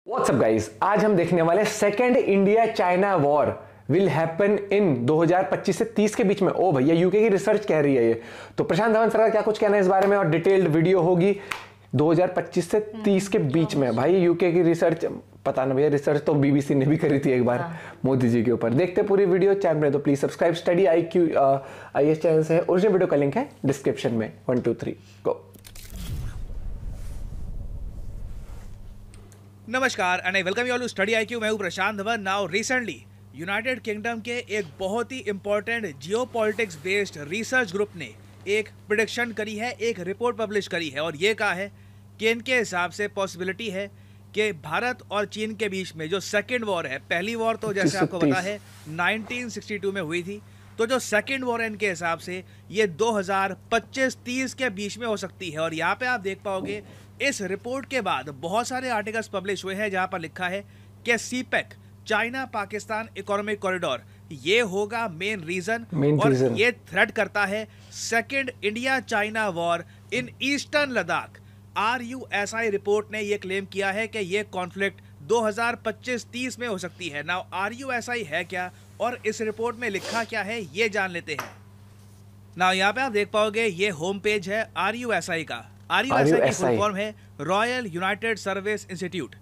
WhatsApp guys, आज हम देखने वाले second India China war will happen in 2025 से 30 के बीच में। ओ भैया, यूके की रिसर्च कह रही है ये। तो प्रशांत धवन सर का क्या कुछ कहना है इस बारे में, और डिटेल्ड वीडियो होगी 2025 से 30 के बीच में। भाई यूके की रिसर्च, पता ना भैया, रिसर्च तो बीबीसी ने भी करी थी एक बार मोदी जी के ऊपर। देखते पूरी वीडियो। चैनल में तो please subscribe. Study IQ IS channel से है, ओरिजिनल वीडियो का लिंक है डिस्क्रिप्शन में। 1 2 3 गो। नमस्कार and I welcome you all to study IQ। मैं हूं Prashant Dhawan. Now recently United Kingdom के एक बहुत ही important geopolitics based research group ने एक प्रेडिक्शन करी है, एक रिपोर्ट पब्लिश करी है और ये कहा है कि इनके हिसाब से पॉसिबिलिटी है कि भारत और चीन के बीच में जो सेकेंड वॉर है, पहली वॉर तो जैसे आपको पता है 1962 में हुई थी, तो जो सेकेंड वॉर है इनके हिसाब से ये 2025-30 के बीच में हो सकती है। और यहाँ पे आप देख पाओगे इस रिपोर्ट के बाद बहुत सारे आर्टिकल्स पब्लिश हुए हैं जहां पर लिखा है कि CPEC China Pakistan economic corridor ये होगा मेन रीजन, और ये थ्रेट करता है second India China war in eastern Ladakh. RUSI report ने ये क्लेम किया है कि ये कॉन्फ्लिक्ट 2025-30 में हो सकती है। नाउ RUSI है क्या और इस रिपोर्ट में लिखा क्या है ये जान लेते हैं। नाउ यहाँ पे आप देख पाओगे ये होम पेज है RUSI का। RUSI की फुल फॉर्म है रॉयल यूनाइटेड सर्विस इंस्टीट्यूट।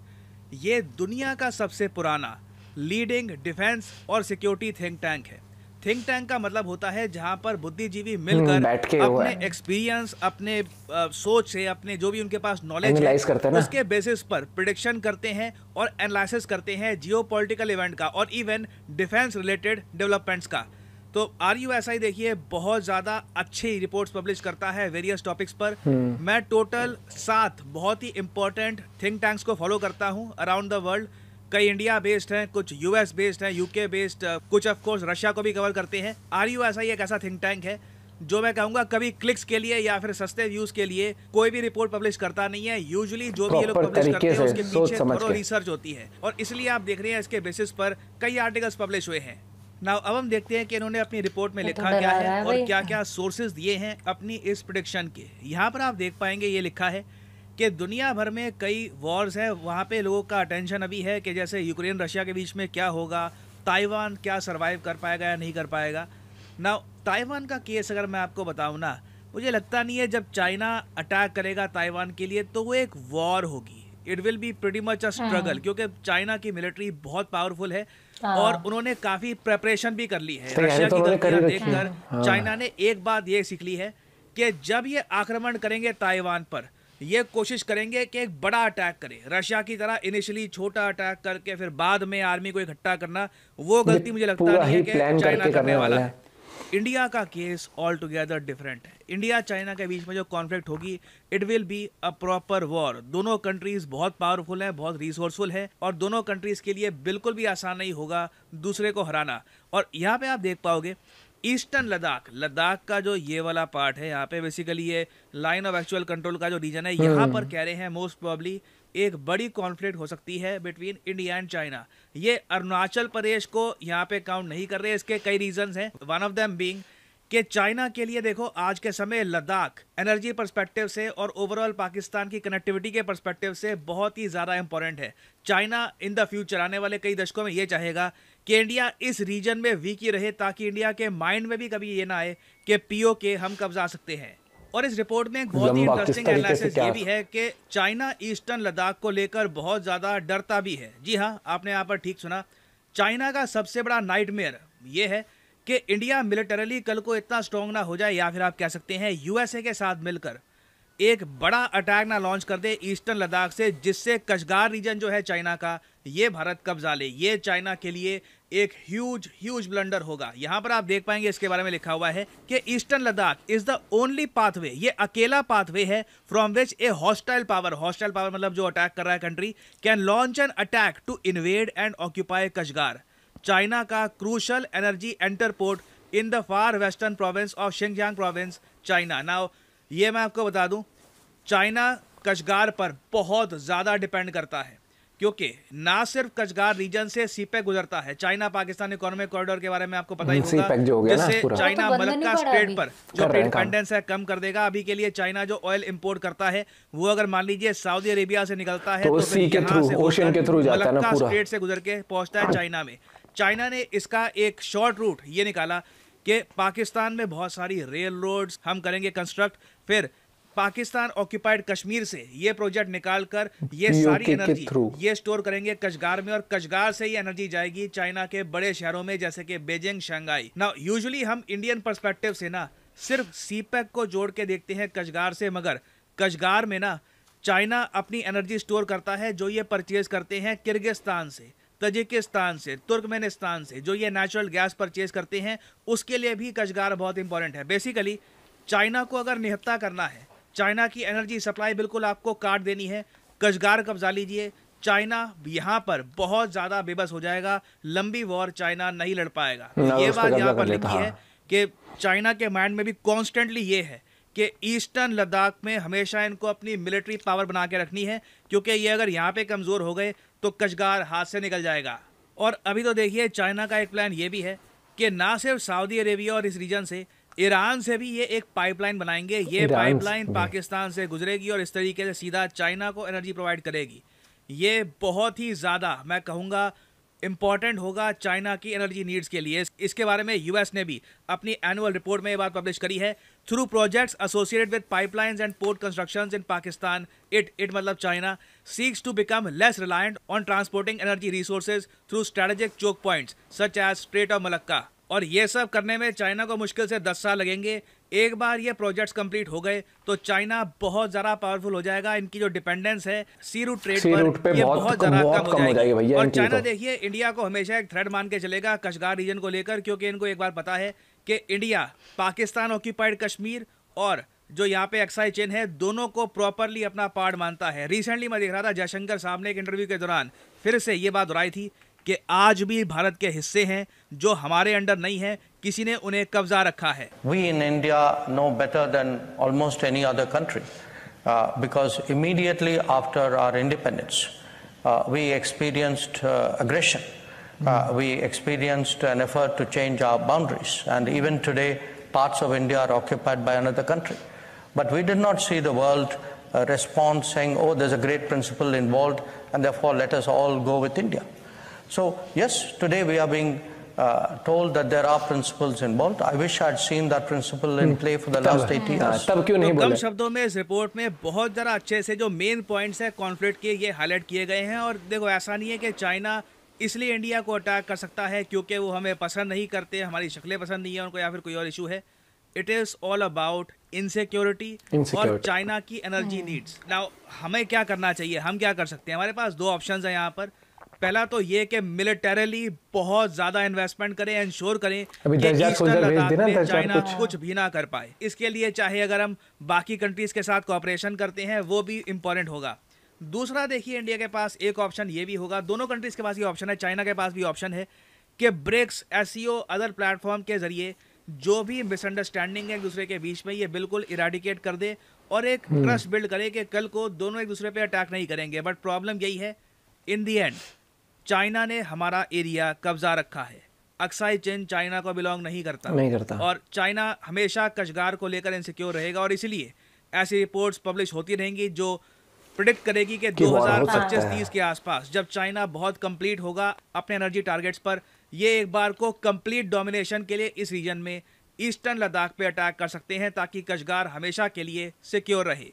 ये दुनिया का सबसे पुराना लीडिंग डिफेंस और सिक्योरिटी थिंक टैंक है। थिंक टैंक का मतलब होता है जहां पर बुद्धिजीवी मिलकर अपने एक्सपीरियंस, अपने सोच से, अपने जो भी उनके पास नॉलेज है उसके बेसिस पर प्रेडिक्शन करते हैं और एनालिसिस करते हैं जियोपॉलिटिकल इवेंट का और इवन डिफेंस रिलेटेड डेवलपमेंट्स का। तो RUSI देखिए बहुत ज़्यादा अच्छी रिपोर्ट्स पब्लिश करता है वेरियस टॉपिक्स पर। मैं टोटल 7 बहुत ही इंपॉर्टेंट थिंक टैंक्स को फॉलो करता हूं अराउंड द वर्ल्ड। कई इंडिया बेस्ड हैं, कुछ US बेस्ड हैं, UK बेस्ड, कुछ ऑफ कोर्स रशिया को भी कवर करते हैं। RUSI एक ऐसा थिंक टैंक है जो मैं कहूँगा कभी क्लिक्स के लिए या फिर सस्ते व्यूज़ के लिए कोई भी रिपोर्ट पब्लिश करता नहीं है। यूजुअली जो भी ये लोग पब्लिश करते हैं उसके पीछे थोड़ा रिसर्च होती है और इसलिए आप देख रहे हैं इसके बेसिस पर कई आर्टिकल्स पब्लिश हुए हैं। नाउ अब हम देखते हैं कि इन्होंने अपनी रिपोर्ट में लिखा क्या है और क्या क्या सोर्सेज दिए हैं अपनी इस प्रेडिक्शन के। यहाँ पर आप देख पाएंगे ये लिखा है कि दुनिया भर में कई वॉर्स है, वहाँ पे लोगों का अटेंशन अभी है कि जैसे यूक्रेन रशिया के बीच में क्या होगा, ताइवान क्या सर्वाइव कर पाएगा या नहीं कर पाएगा। नाउ ताइवान का केस अगर मैं आपको बताऊँ ना, मुझे लगता नहीं है जब चाइना अटैक करेगा ताइवान के लिए तो वो एक वॉर होगी। It will be pretty much a struggle, क्योंकि चाइना की मिलिट्री बहुत पावरफुल है और उन्होंने काफी प्रेपरेशन भी कर ली है। रशिया की गलतियां देखकर चाइना ने एक बात ये सीख ली है कि जब ये आक्रमण करेंगे ताइवान पर, ये कोशिश करेंगे कि एक बड़ा अटैक करें, रशिया की तरह इनिशियली छोटा अटैक करके फिर बाद में आर्मी को इकट्ठा करना। वो गलती मुझे लगता नहीं है कि चाइना करने वाला है। इंडिया का केस ऑल टुगेदर डिफरेंट है। इंडिया चाइना के बीच में जो कॉन्फ्लिक्ट होगी it will be a proper war. दोनों कंट्रीज बहुत पावरफुल हैं, बहुत रिसोर्सफुल है और दोनों कंट्रीज के लिए बिल्कुल भी आसान नहीं होगा दूसरे को हराना। और यहाँ पे आप देख पाओगे ईस्टर्न लद्दाख, लद्दाख का जो ये वाला पार्ट है, यहाँ पे बेसिकली ये लाइन ऑफ एक्चुअल कंट्रोल का जो रीजन है, यहाँ पर कह रहे हैं मोस्ट प्रोबेबली एक बड़ी कॉन्फ्लिक्ट हो सकती है बिटवीन इंडिया एंड चाइना। ये अरुणाचल प्रदेश को यहाँ पे काउंट नहीं कर रहे, इसके कई रीजंस हैं। वन ऑफ देम बीइंग कि चाइना के लिए देखो आज के समय लद्दाख एनर्जी पर्सपेक्टिव से और ओवरऑल पाकिस्तान की कनेक्टिविटी के पर्सपेक्टिव से बहुत ही ज़्यादा इंपॉर्टेंट है। चाइना इन द फ्यूचर आने वाले कई दशकों में ये चाहेगा कि इंडिया इस रीजन में वीक ही रहे, ताकि इंडिया के माइंड में भी कभी ये ना आए कि POK हम कब्जा सकते हैं। और इस रिपोर्ट में एक बहुत ही इंटरेस्टिंग एनालिसिस ये भी है कि चाइना ईस्टर्न लद्दाख को लेकर बहुत ज़्यादा डरता भी है। जी हाँ, आपने यहाँ पर ठीक सुना। चाइना का सबसे बड़ा नाइटमेयर ये है कि इंडिया मिलिटरली कल को इतना स्ट्रॉन्ग ना हो जाए, या फिर आप कह सकते हैं USA के साथ मिलकर एक बड़ा अटैक ना लॉन्च कर दे ईस्टर्न लद्दाख से, जिससे कश्गार रीजन जो है चाइना का ये भारत कब्जा ले। ये चाइना के लिए एक ह्यूज ब्लंडर होगा। यहाँ पर आप देख पाएंगे इसके बारे में लिखा हुआ है कि eastern Ladakh is the only pathway, ये अकेला पाथवे है from which a hostile power मतलब जो अटैक कर रहा है country, can launch an attack to invade and occupy Kashgar, China का crucial energy entrepot in the far western province of Xinjiang province, China. Now ये मैं आपको बता दूं, चाइना कश्गार पर बहुत ज़्यादा डिपेंड करता है। क्योंकि ना सिर्फ कचगार रीजन से सीपेक गुजरता है, चाइना पाकिस्तान इकोनॉमिक कॉरिडोर के बारे में आपको पता ही होगा, जिससे चाइना मलक्का स्ट्रेट पर जो डिपेंडेंस है कम कर देगा। अभी के लिए चाइना जो ऑयल इंपोर्ट करता है वो अगर मान लीजिए सऊदी अरेबिया से निकलता है तो सी के थ्रू, ओशन के थ्रू जाता है ना, पूरा स्ट्रेट से गुजर के पहुंचता है चाइना में। चाइना ने इसका एक शॉर्ट रूट ये निकाला कि पाकिस्तान में बहुत सारी रेल रोड्स हम करेंगे कंस्ट्रक्ट, फिर पाकिस्तान ऑक्यूपाइड कश्मीर से ये प्रोजेक्ट निकालकर ये सारी एनर्जी ये स्टोर करेंगे कचगार में, और कचगार से ये एनर्जी जाएगी चाइना के बड़े शहरों में जैसे कि बीजिंग, शंघाई। ना यूजुअली हम इंडियन पर्सपेक्टिव से ना सिर्फ सीपेक को जोड़ के देखते हैं कचगार से, मगर कचगार में ना चाइना अपनी एनर्जी स्टोर करता है जो ये परचेज करते हैं किर्गिस्तान से, तजिकिस्तान से, तुर्कमेनिस्तान से, जो ये नेचुरल गैस परचेज करते हैं उसके लिए भी कचगार बहुत इंपॉर्टेंट है। बेसिकली चाइना को अगर निहत्था करना है, चाइना की एनर्जी सप्लाई बिल्कुल आपको काट देनी है, कचगार कब्जा लीजिए, चाइना यहाँ पर बहुत ज्यादा बेबस हो जाएगा, लंबी वॉर चाइना नहीं लड़ पाएगा। ये बात यहाँ पर लिखी है कि चाइना के माइंड में भी कॉन्स्टेंटली ये है कि ईस्टर्न लद्दाख में हमेशा इनको अपनी मिलिट्री पावर बना के रखनी है, क्योंकि ये अगर यहाँ पे कमजोर हो गए तो कचगार हाथ से निकल जाएगा। और अभी तो देखिए चाइना का एक प्लान ये भी है कि ना सिर्फ सऊदी अरेबिया और इस रीजन से, ईरान से भी ये एक पाइपलाइन बनाएंगे। ये पाइपलाइन पाकिस्तान से गुजरेगी और इस तरीके से सीधा चाइना को एनर्जी प्रोवाइड करेगी। ये बहुत ही ज़्यादा मैं कहूँगा इंपॉर्टेंट होगा चाइना की एनर्जी नीड्स के लिए। इसके बारे में यूएस ने भी अपनी एनुअल रिपोर्ट में ये बात पब्लिश करी है। Through projects associated with pipelines and port constructions in Pakistan, it मतलब China seeks to become less reliant on transporting energy resources through strategic choke points such as Strait of Malacca. और ये सब करने में चाइना को मुश्किल से 10 साल लगेंगे। एक बार ये प्रोजेक्ट्स कंप्लीट हो गए तो चाइना बहुत ज़्यादा पावरफुल हो जाएगा। इनकी जो डिपेंडेंस है सी रूट ट्रेड पर ये बहुत ज़्यादा कम हो जाएगी। और चाइना देखिए इंडिया को हमेशा एक थ्रेट मान के चलेगा कचगार रीजन को लेकर, क्योंकि इनको एक बार पता है कि इंडिया पाकिस्तान ऑक्यूपाइड कश्मीर और जो यहाँ पे एक्साई चेन है दोनों को प्रॉपरली अपना पार्ट मानता है। रिसेंटली मैं देख रहा था जयशंकर साहब ने एक इंटरव्यू के दौरान फिर से ये बात दोहराई थी कि आज भी भारत के हिस्से हैं जो हमारे अंडर नहीं है, किसी ने उन्हें कब्जा रखा है। We in India know better than almost any other country because immediately after our independence we experienced aggression. We experienced an effort to change our boundaries, and even today parts of India are occupied by another country. But we did not see the world respond saying, oh, there's a great principle involved and therefore let us all go with India. So yes, today we are being told that there are principles involved. I wish I had seen that principle in play for the last 80 years. तब क्यों नहीं बोले? कम शब्दों में इस report में बहुत ज़रा अच्छे से जो मेन पॉइंट्स है कॉन्फ्लिक्ट के ये हाईलाइट किए गए हैं। और देखो ऐसा नहीं है कि चाइना इसलिए इंडिया को अटैक कर सकता है क्योंकि वो हमें पसंद नहीं करते, हमारी शक्लें पसंद नहीं है उनको, या फिर कोई और इशू है। It is all about insecurity और चाइना की एनर्जी नीड्स। नाउ हमें क्या करना चाहिए, हम क्या कर सकते हैं? हमारे पास दो ऑप्शंस हैं यहाँ पर। पहला तो ये कि मिलिटरीली बहुत ज्यादा इन्वेस्टमेंट करें, इंश्योर करें कि ईस्टर्न लद्दाख में चाइना कुछ भी ना कर पाए। इसके लिए चाहे अगर हम बाकी कंट्रीज के साथ कोऑपरेशन करते हैं वो भी इंपॉर्टेंट होगा। दूसरा देखिए इंडिया के पास एक ऑप्शन ये भी होगा, दोनों कंट्रीज के पास ये ऑप्शन है, चाइना के पास भी ऑप्शन है कि ब्रिक्स, एससीओ, अदर प्लेटफॉर्म के जरिए जो भी मिसअंडरस्टैंडिंग है एक दूसरे के बीच में ये बिल्कुल इराडिकेट कर दे और एक ट्रस्ट बिल्ड करे कि कल को दोनों एक दूसरे पे अटैक नहीं करेंगे। बट प्रॉब्लम यही है, इन दी एंड चाइना ने हमारा एरिया कब्जा रखा है। अक्साई चेन चाइना को बिलोंग नहीं करता और चाइना हमेशा कचगार को लेकर इनसिक्योर रहेगा। और इसलिए ऐसी रिपोर्ट्स पब्लिश होती रहेंगी जो प्रिडिक्ट करेगी कि 2025-30 के आसपास जब चाइना बहुत कंप्लीट होगा अपने एनर्जी टारगेट्स पर, ये एक बार को कंप्लीट डोमिनेशन के लिए इस रीजन में ईस्टर्न लद्दाख पे अटैक कर सकते हैं ताकि कचगार हमेशा के लिए सिक्योर रहे।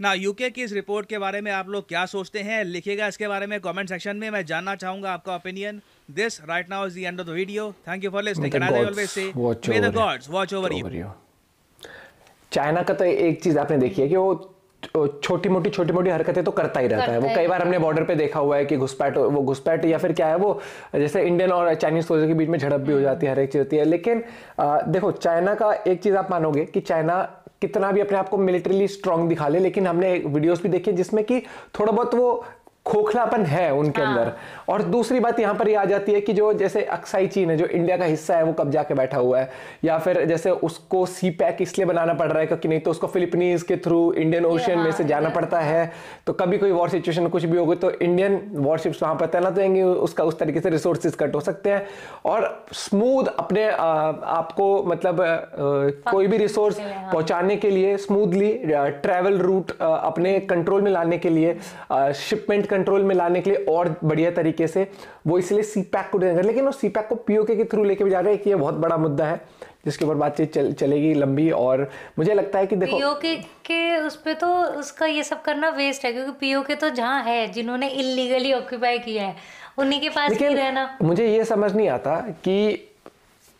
ना यूके की इस रिपोर्ट के बारे में आप लोग क्या सोचते हैं, लिखिएगा इसके बारे में कमेंट सेक्शन में। मैं जानना चाहूंगा आपका opinion. This right now is the end of the video. Thank you for listening and I always say may the gods watch over you. China का तो एक चीज आपने देखी है कि वो छोटी मोटी हरकतें तो करता ही रहता है। वो कई बार हमने बॉर्डर पे देखा हुआ है कि घुसपैठ या फिर क्या है वो, जैसे इंडियन और चाइनीज फौजों के बीच में झड़प भी हो जाती है, हर एक चीज होती है। लेकिन देखो चाइना का एक चीज आप मानोगे कि चाइना कितना भी अपने आप को मिलिट्रीली स्ट्रांग दिखा ले, लेकिन हमने वीडियोस भी देखी जिसमें कि थोड़ा बहुत वो खोखलापन है उनके अंदर। और दूसरी बात यहाँ पर ये आ जाती है कि जो जैसे अक्साई चीन है जो इंडिया का हिस्सा है वो कब जाके बैठा हुआ है, या फिर जैसे उसको सी पैक इसलिए बनाना पड़ रहा है क्योंकि नहीं तो उसको फिलिपींस के थ्रू इंडियन ओशियन में से जाना पड़ता है, तो कभी कोई वॉर सिचुएशन कुछ भी होगी तो इंडियन वॉरशिप्स वहां पर तैनात रहेंगी, उसका उस तरीके से रिसोर्सेज कट हो सकते हैं। और स्मूथ अपने आपको मतलब कोई भी रिसोर्स पहुंचाने के लिए स्मूथली ट्रैवल रूट अपने कंट्रोल में लाने के लिए, शिपमेंट कंट्रोल में लाने के लिए और बढ़िया तरीके से वो इसलिए सी पैक को देंगे। लेकिन वो सी पैक को पीओके के थ्रू लेके भी जा रहे हैं कि ये बहुत बड़ा मुद्दा है जिसके ऊपर बातचीत चलेगी लंबी। और मुझे लगता है कि देखो पीओके के उस पे तो उसका ये सब करना वेस्ट है, क्योंकि पीओके तो जहाँ है जिन्होंने इलीगली ऑक्यूपाई किया है उन्हीं के पास ही रहना। मुझे ये समझ नहीं आता कि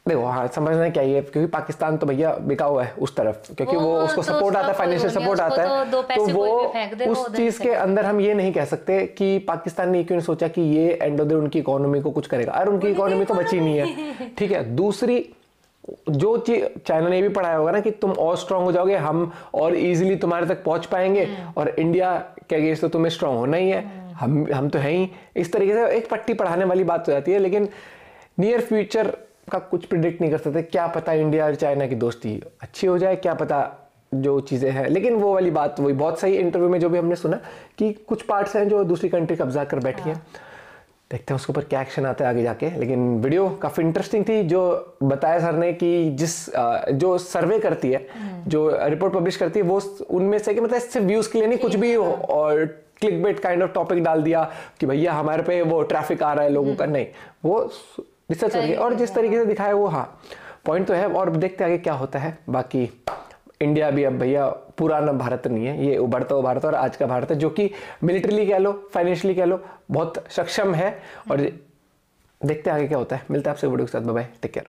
देखो हाँ समझना क्या है, क्योंकि पाकिस्तान तो भैया बिका हुआ है उस तरफ, क्योंकि वो उसको सपोर्ट आता है, फाइनेंशियल सपोर्ट आता है, तो वो उस चीज के अंदर हम ये नहीं कह सकते कि पाकिस्तान ने क्यों नहीं सोचा कि ये एंड ऑफ द उनकी इकोनॉमी को कुछ करेगा। और उनकी इकोनॉमी तो बची नहीं है, ठीक है। दूसरी जो चीज चाइना ने भी पढ़ाया होगा ना कि तुम और स्ट्रांग हो जाओगे, हम और इजीली तुम्हारे तक पहुंच पाएंगे, और इंडिया के अगेंस्ट तो तुम्हें स्ट्रांग होना ही है, हम तो है ही। इस तरीके से एक पट्टी पढ़ाने वाली बात हो जाती है। लेकिन नियर फ्यूचर का कुछ प्रिडिक्ट नहीं कर सकते, क्या पता इंडिया और चाइना की दोस्ती अच्छी हो जाए, क्या पता जो चीजें हैं। लेकिन वो वाली बात वही बहुत सही इंटरव्यू में जो भी हमने सुना कि कुछ पार्ट्स हैं जो दूसरी कंट्री कब्जा कर बैठी हैं, देखते हैं उसके ऊपर क्या एक्शन आता है आगे जाके। लेकिन वीडियो काफी इंटरेस्टिंग थी जो बताया सर ने कि जो सर्वे करती है, जो रिपोर्ट पब्लिश करती है, वो उनमें से कि मतलब सिर्फ व्यूज के लिए नहीं, कुछ भी और क्लिकबेट काइंड ऑफ टॉपिक डाल दिया कि भैया हमारे पे वो ट्रैफिक आ रहा है लोगों का, नहीं, वो रिसर्च करके और जिस तरीके से दिखाया वो हाँ पॉइंट तो है। और देखते आगे क्या होता है। बाकी इंडिया भी अब भैया पुराना भारत नहीं है, ये उभरता हुआ भारत और आज का भारत है जो कि मिलिट्रीली कह लो, फाइनेंशियली कह लो, बहुत सक्षम है। और देखते आगे क्या होता है। मिलते हैं आपसे वीडियो के साथ, बाय बाय, टेक केयर।